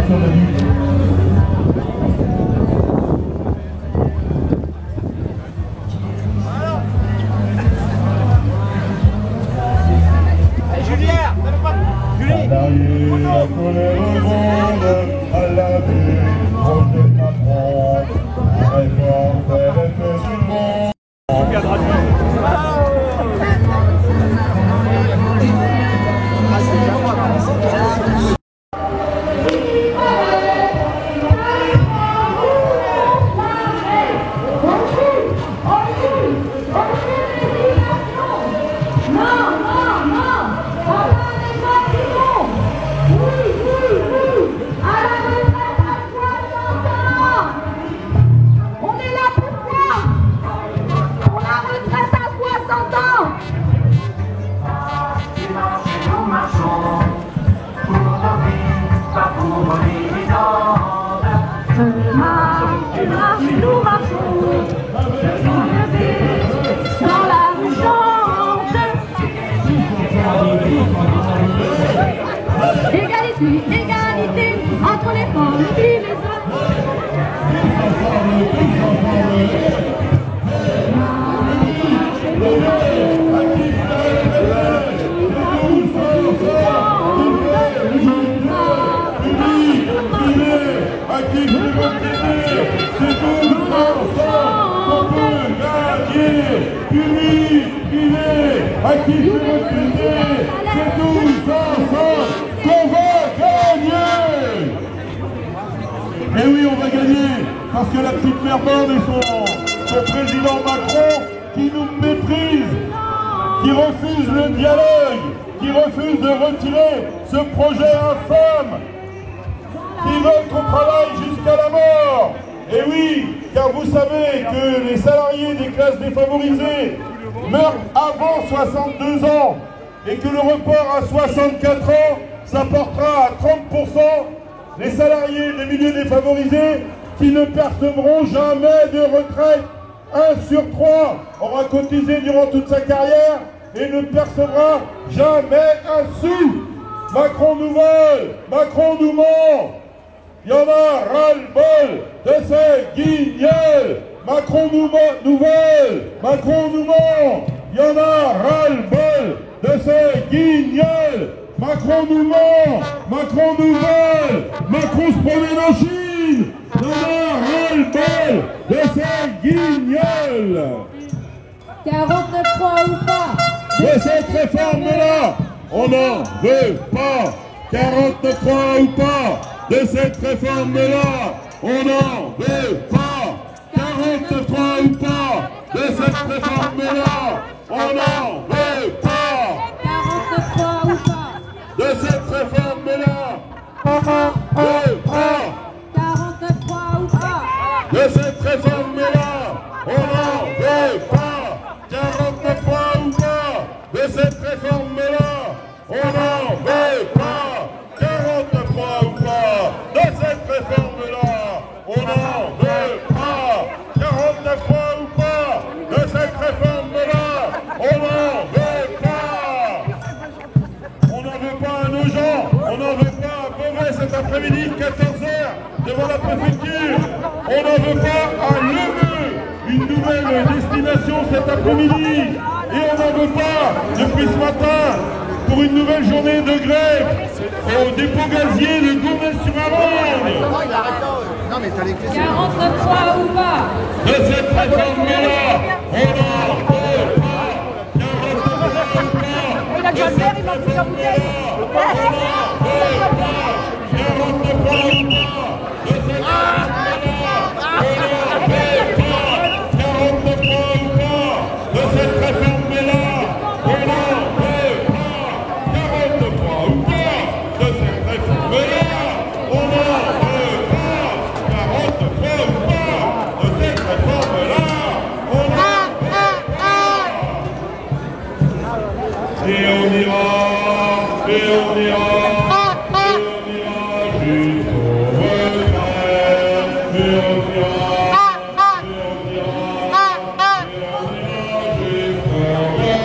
génération d'adultes. Salariés, la colère au monde, à la vue, proche de Macron, la réforme fait l'effet du monde. Égalité entre les femmes et les hommes. Et oui, on va gagner, parce que la petite Mermande et son président Macron qui nous méprise, qui refuse le dialogue, qui refuse de retirer ce projet infâme, qui veulent qu'on travaille jusqu'à la mort. Et oui, car vous savez que les salariés des classes défavorisées meurent avant 62 ans et que le report à 64 ans, ça portera à 30% les salariés des milieux défavorisés qui ne percevront jamais de retraite. 1 sur 3 aura cotisé durant toute sa carrière et ne percevra jamais un sou. Macron nous vole, Macron nous ment. Il y en a ras-le-bol de ces guignols. Macron nous vole, Macron nous ment. Il y en a ras-le-bol de ces guignols. Macron nous ment, Macron nous vole, Macron se promène en Chine. Il y en a ras-le-bol de ces guignols. 49.3 ou pas De cette réforme-là, on n'en veut pas. 49.3 ou pas. De cette réforme-là, on n'en veut pas. 49.3 ou pas. De cette réforme-là, on n'en veut pas. 49.3 ou pas De cette réforme-là, on n'en veut pas. 49.3 ou pas De cette réforme-là, on n'en veut pas. 49.3 ou pas. De cette réforme-là, on n'en veut pas. 49.3 ou pas. De cette réforme-là, on n'en veut pas. 49.3 ou pas. De cette réforme-là, on n'en veut pas. On n'en veut pas à nos gens. On n'en veut pas à Beauvais cet après-midi, 14h, devant la préfecture. On n'en veut pas à Leveux, une nouvelle destination cet après-midi. Et on n'en veut pas depuis ce matin pour une nouvelle journée de grève au dépôt gazier de Gournay-sur-Aronde. Non mais t'as les clés. 49.3 ou pas De cette réforme-là, on n'en veut pas. 49.3 ou pas. Il a déjà le verre, il m'a pris la bouteille. On n'en veut pas. 49.3 ou pas. De cette réforme-là, on n'en veut pas. 49.3 ou pas. De cette réforme-là, on n'en veut pas. 43 ou pas. De cette réforme-là, on n'en veut pas. 43 ou pas. De cette réforme-là, on n'en veut pas. Et on ira, et on ira, et on ira jusqu'au retraite. Et on ira, et on ira, et on ira jusqu'au retraite.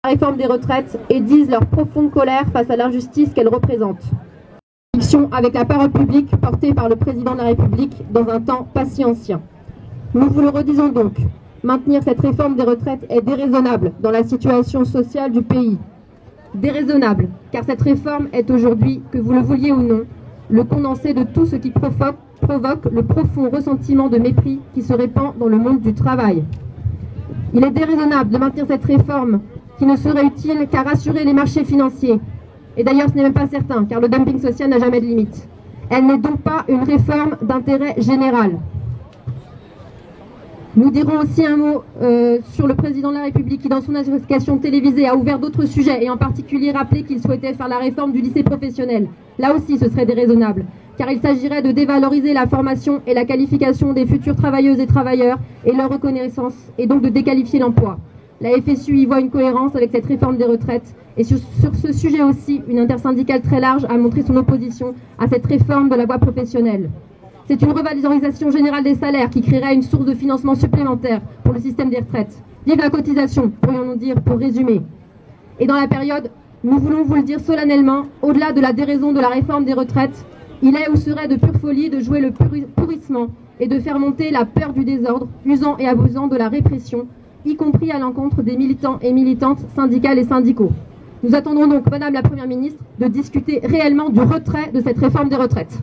La réforme des retraites et disent leur profonde colère face à l'injustice qu'elle représente. Avec la parole publique portée par le président de la République dans un temps pas si ancien. Nous vous le redisons donc, maintenir cette réforme des retraites est déraisonnable dans la situation sociale du pays. Déraisonnable, car cette réforme est aujourd'hui, que vous le vouliez ou non, le condensé de tout ce qui provoque le profond ressentiment de mépris qui se répand dans le monde du travail. Il est déraisonnable de maintenir cette réforme qui ne serait utile qu'à rassurer les marchés financiers. Et d'ailleurs, ce n'est même pas certain, car le dumping social n'a jamais de limite. Elle n'est donc pas une réforme d'intérêt général. Nous dirons aussi un mot sur le président de la République qui, dans son association télévisée, a ouvert d'autres sujets et en particulier rappelé qu'il souhaitait faire la réforme du lycée professionnel. Là aussi, ce serait déraisonnable, car il s'agirait de dévaloriser la formation et la qualification des futures travailleuses et travailleurs et leur reconnaissance, et donc de déqualifier l'emploi. La FSU y voit une cohérence avec cette réforme des retraites. Et sur ce sujet aussi, une intersyndicale très large a montré son opposition à cette réforme de la voie professionnelle. C'est une revalorisation générale des salaires qui créerait une source de financement supplémentaire pour le système des retraites. Vive la cotisation, pourrions-nous dire, pour résumer. Et dans la période, nous voulons vous le dire solennellement, au-delà de la déraison de la réforme des retraites, il est ou serait de pure folie de jouer le pourrissement et de faire monter la peur du désordre, usant et abusant de la répression, y compris à l'encontre des militants et militantes syndicales et syndicaux. Nous attendons donc, Madame la Première ministre, de discuter réellement du retrait de cette réforme des retraites.